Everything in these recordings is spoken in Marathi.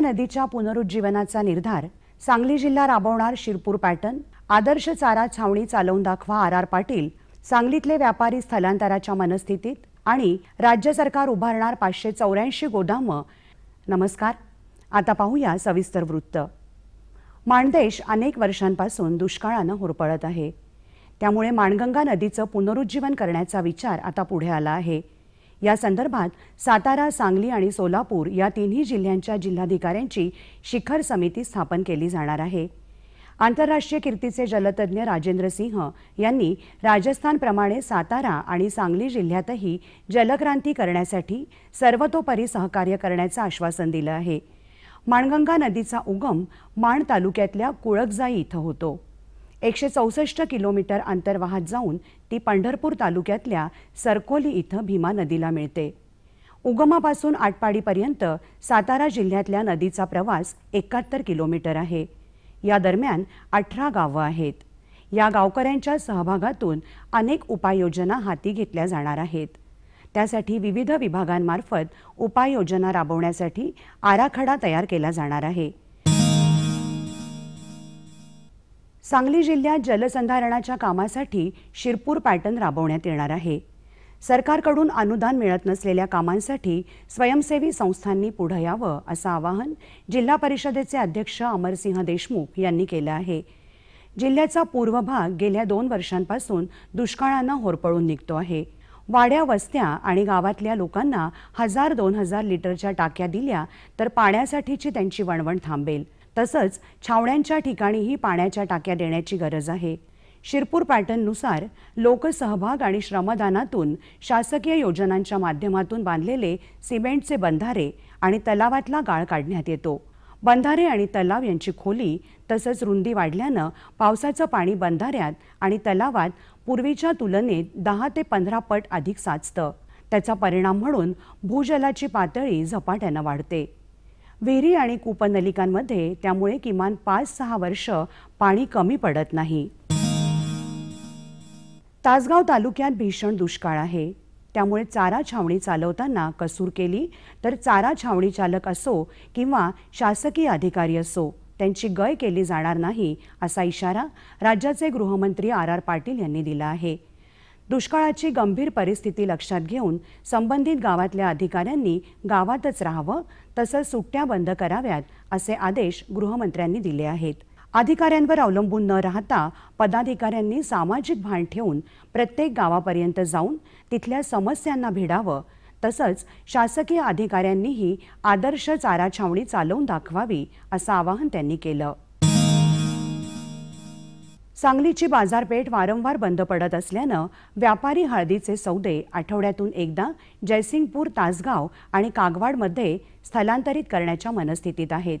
नदीच्या पुनरुज्जीवनाचा निर्धार, सांगली जिल्हा राबवणार शिरपूर पॅटर्न, आदर्श चारा छावणी चालवून दाखवा आर पाटील, सांगलीतले व्यापारी स्थलांतराच्या मनस्थितीत आणि राज्य सरकार उभारणार 584 गोदामं। नमस्कार, आता पाहूया सविस्तर वृत्त। माणदेश अनेक वर्षांपासून दुष्काळाने होरपळत आहे। त्यामुळे माणगंगा नदीचं पुनरुज्जीवन करण्याचा विचार आता पुढे आला आहे। या संदर्भात सातारा, सांगली आणि सोलापूर या तिन्ही जिल्ह्यांच्या जिल्हाधिकाऱ्यांची शिखर समिती स्थापन केली जाणार आहे। आंतरराष्ट्रीय कीर्तीचे जलतज्ञ राजेंद्र सिंह यांनी राजस्थानप्रमाणे सातारा आणि सांगली जिल्ह्यातही जलक्रांती करण्यासाठी सर्वतोपरी सहकार्य करण्याचं आश्वासन दिलं आहे। माणगंगा नदीचा उगम माण तालुक्यातल्या कुळकजाई इथं होतो। 164 किलोमीटर अंतर वाहत जाऊन ती पंढरपूर तालुक्यातल्या सरकोली इथं भीमा नदीला मिळते। उगमापासून आटपाडीपर्यंत सातारा जिल्ह्यातल्या नदीचा प्रवास 71 किलोमीटर आहे। या दरम्यान 18 गावं आहेत। या गावकऱ्यांच्या सहभागातून अनेक उपाययोजना हाती घेतल्या जाणार आहेत। त्यासाठी विविध विभागांमार्फत उपाययोजना राबवण्यासाठी आराखडा तयार केला जाणार आहे। सांगली जिल्ह्यात जलसंधारणाच्या कामासाठी शिरपूर पॅटर्न राबवण्यात येणार आहे। सरकारकडून अनुदान मिळत नसलेल्या कामांसाठी स्वयंसेवी संस्थांनी पुढे यावं असं आवाहन जिल्हा परिषदेचे अध्यक्ष अमरसिंह देशमुख यांनी केलं आहे। जिल्ह्याचा पूर्व भाग गेल्या 2 वर्षांपासून दुष्काळानं होरपळून निघतो आहे। वाड्या, वस्त्या आणि गावातल्या लोकांना 1000-2000 लिटरच्या टाक्या दिल्या तर पाण्यासाठीची त्यांची वणवण थांबेल। तसंच छावण्यांच्या ठिकाणीही पाण्याच्या टाक्या देण्याची गरज आहे। शिरपूर पॅटर्ननुसार लोकसहभाग आणि श्रमदानातून शासकीय योजनांच्या माध्यमातून बांधलेले सिमेंटचे बंधारे आणि तलावातला गाळ काढण्यात येतो। बंधारे आणि तलाव यांची खोली तसंच रुंदी वाढल्यानं पावसाचं पाणी बंधाऱ्यात आणि तलावात पूर्वीच्या तुलनेत 10 ते 15 पट अधिक साचतं। त्याचा परिणाम म्हणून भूजलाची पातळी झपाट्यानं वाढते। विहिरी आणि कूपनलिकांमध्ये त्यामुळे किमान 5-6 वर्ष पाणी कमी पडत नाही। तासगाव तालुक्यात भीषण दुष्काळ आहे। त्यामुळे चारा छावणी चालवताना कसूर केली तर चारा छावणी चालक असो किंवा शासकीय अधिकारी असो त्यांची गय केली जाणार नाही असा इशारा राज्याचे गृहमंत्री आर पाटील यांनी दिला आहे। दुष्काळाची गंभीर परिस्थिती लक्षात घेऊन संबंधित गावातल्या अधिकाऱ्यांनी गावातच राहावं तसंच सुट्ट्या बंद कराव्यात असे आदेश गृहमंत्र्यांनी दिले आहेत। अधिकाऱ्यांवर अवलंबून न राहता पदाधिकाऱ्यांनी सामाजिक भान ठेवून प्रत्येक गावापर्यंत जाऊन तिथल्या समस्यांना भिडावं तसंच शासकीय अधिकाऱ्यांनीही आदर्श चारा छावणी चालवून दाखवावी असं आवाहन त्यांनी केलं। सांगलीची बाजारपेठ वारंवार बंद पडत असल्यानं व्यापारी हळदीचे सौदे आठवड्यातून एकदा जयसिंगपूर, तासगाव आणि कागवाडमध्ये स्थलांतरित करण्याच्या मनस्थितीत आहेत।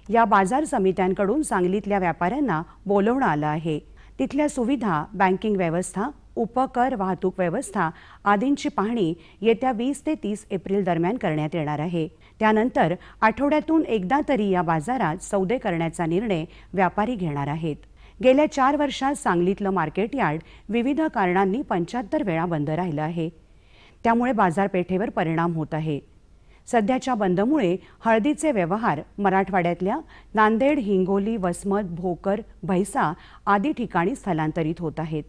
या बाजार समित्यांकडून सांगलीतल्या व्यापाऱ्यांना बोलवणं आलं आहे। तिथल्या सुविधा, बँकिंग व्यवस्था, उपकर, वाहतूक व्यवस्था आदींची पाहणी येत्या 20 ते 30 एप्रिल दरम्यान करण्यात येणार आहे। त्यानंतर आठवड्यातून एकदा तरी या बाजारात सौदे करण्याचा निर्णय व्यापारी घेणार आहेत। गेल्या 4 वर्षात सांगलीतलं मार्केट यार्ड विविध कारणांनी 75 वेळा बंद राहिलं आहे। त्यामुळे बाजारपेठेवर परिणाम होत आहे। सध्याच्या बंदमुळे हळदीचे व्यवहार मराठवाड्यातल्या नांदेड, हिंगोली, वसमत, भोकर, भैसा आदी ठिकाणी स्थलांतरित होत आहेत।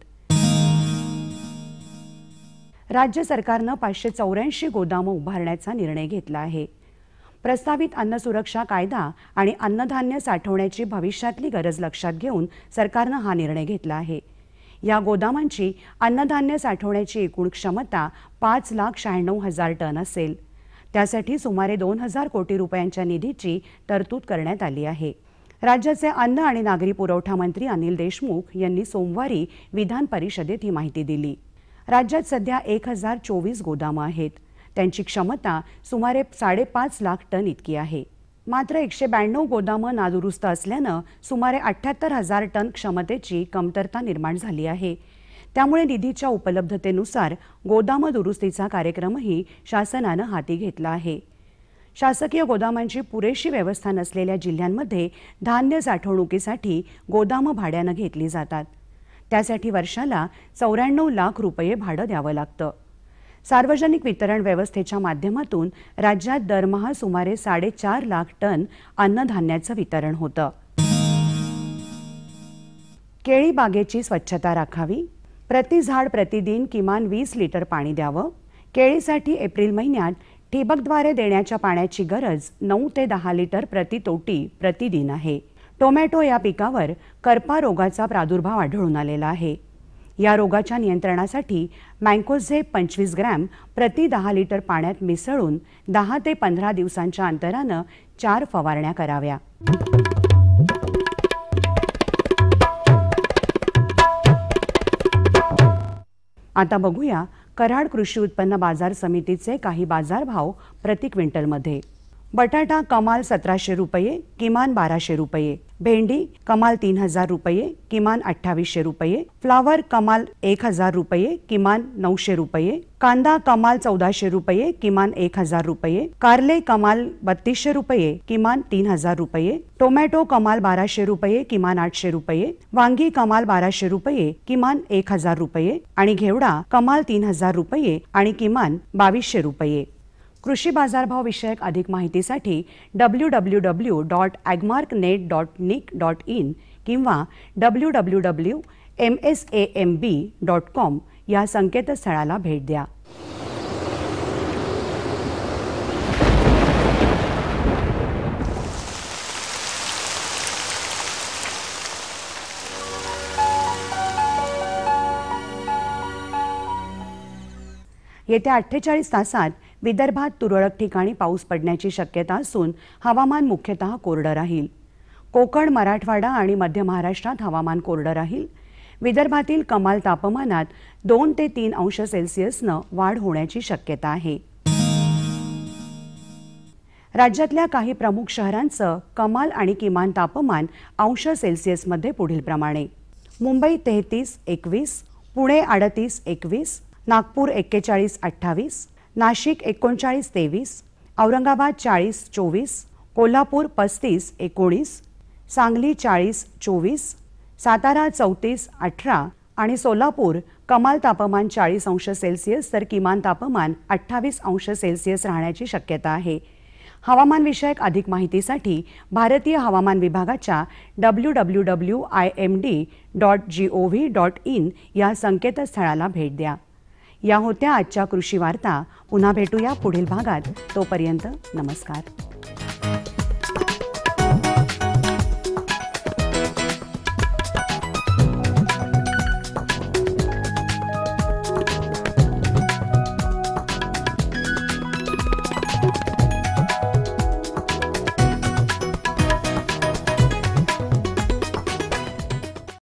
राज्य सरकारनं 584 गोदामं उभारण्याचा निर्णय घेतला आहे। प्रस्तावित अन्न सुरक्षा कायदा आणि अन्नधान्य साठवण्याची भविष्यातली गरज लक्षात घेऊन सरकारनं हा निर्णय घेतला आहे। या गोदामांची अन्नधान्य साठवण्याची एकूण क्षमता 5,96,000 टन असेल। त्यासाठी सुमारे 2000 कोटी रुपयांच्या निधीची तरतूद करण्यात आली आहे। राज्याचे अन्न आणि नागरी पुरवठा मंत्री अनिल देशमुख यांनी सोमवारी विधान परिषदेत ही माहिती दिली। राज्यात सध्या 1024 गोदामं आहेत। त्यांची क्षमता सुमारे 5.5 लाख टन इतकी आहे। मात्र 192 गोदामं नादुरुस्त असल्यानं सुमारे 78,000 टन क्षमतेची कमतरता निर्माण झाली आहे। त्यामुळे निधीच्या उपलब्धतेनुसार गोदाम दुरुस्तीचा कार्यक्रमही शासनानं हाती घेतला आहे। शासकीय गोदामांची पुरेशी व्यवस्था नसलेल्या जिल्ह्यांमध्ये धान्य साठवणुकीसाठी गोदाम भाड्यानं घेतली जातात। त्यासाठी वर्षाला 94 लाख रुपये भाडं द्यावं लागतं। सार्वजनिक वितरण व्यवस्थेच्या माध्यमातून राज्यात दरमहा सुमारे 4.5 लाख टन अन्नधान्याचं वितरण होतं. केळी बागेची स्वच्छता राखावी. प्रति झाड प्रतिदिन किमान 20 लिटर पाणी द्यावं. केळीसाठी एप्रिल महिन्यात ठिबकद्वारे देण्याच्या पाण्याची गरज 9 ते 10 लिटर प्रति तोटी प्रतिदिन आहे. टोमॅटो या पिकावर करपा रोगाचा प्रादुर्भाव आढळून आलेला आहे. या रोगाच्या नियंत्रणासाठी मँकोझेब 25 ग्रॅम प्रति 10 लिटर पाण्यात मिसळून 10 ते 15 दिवसांच्या अंतरानं 4 फवारण्या कराव्या. आता बघूया कराड कृषी उत्पन्न बाजार समितीचे काही बाजारभाव प्रति क्विंटलमध्ये. बटाटा कमाल 1700 रुपये, किमान 1200 रुपये. भेंडी कमाल 3000 रुपये, किमान 2800 रुपये. फ्लावर कमाल 1000 रुपये, किमान 900 रुपये. कांदा कमाल 1400 रुपये, किमान 1000 रुपये. कारले कमाल 3200 रुपये, किमान 3000 रुपये. टोमॅटो कमाल 1200 रुपये, किमान 800 रुपये. वांगी कमाल 1200 रुपये, किमान 1000 रुपये. आणि घेवडा कमाल 3000 रुपये आणि किमान 2200 रुपये. कृषी बाजारभाव विषयक अधिक माहितीसाठी www.agmarknet.nic.in किंवा www.msamb.com या संकेतस्थळाला भेट द्या. येत्या 48 तासात विदर्भात तुरळक ठिकाणी पाऊस पडण्याची शक्यता असून हवामान मुख्यतः कोरडं राहील. कोकण, मराठवाडा आणि मध्य महाराष्ट्रात हवामान कोरडं राहील. विदर्भातील कमाल तापमानात 2 ते 3 अंश सेल्सिअसनं वाढ होण्याची शक्यता आहे. राज्यातल्या काही प्रमुख शहरांचं कमाल आणि किमान तापमान अंश सेल्सिअसमध्ये पुढील प्रमाणे. मुंबई 33-21, पुणे 38-21, नागपूर 41-28, नाशिक 39-23, औरंगाबाद 40-24, कोल्हापूर 35-19, सांगली 40-24, सातारा 34-18 आणि सोलापूर कमाल तापमान 40 अंश सेल्सिअस तर किमान तापमान 28 अंश सेल्सिअस राहण्याची शक्यता आहे. हवामान विषयक अधिक माहितीसाठी भारतीय हवामान विभागाच्या www.imd.gov.in या संकेतस्थळाला भेट द्या. या होत्या आजच्या कृषी वार्ता. पुन्हा भेटूया पुढील भागात. तोपर्यंत नमस्कार.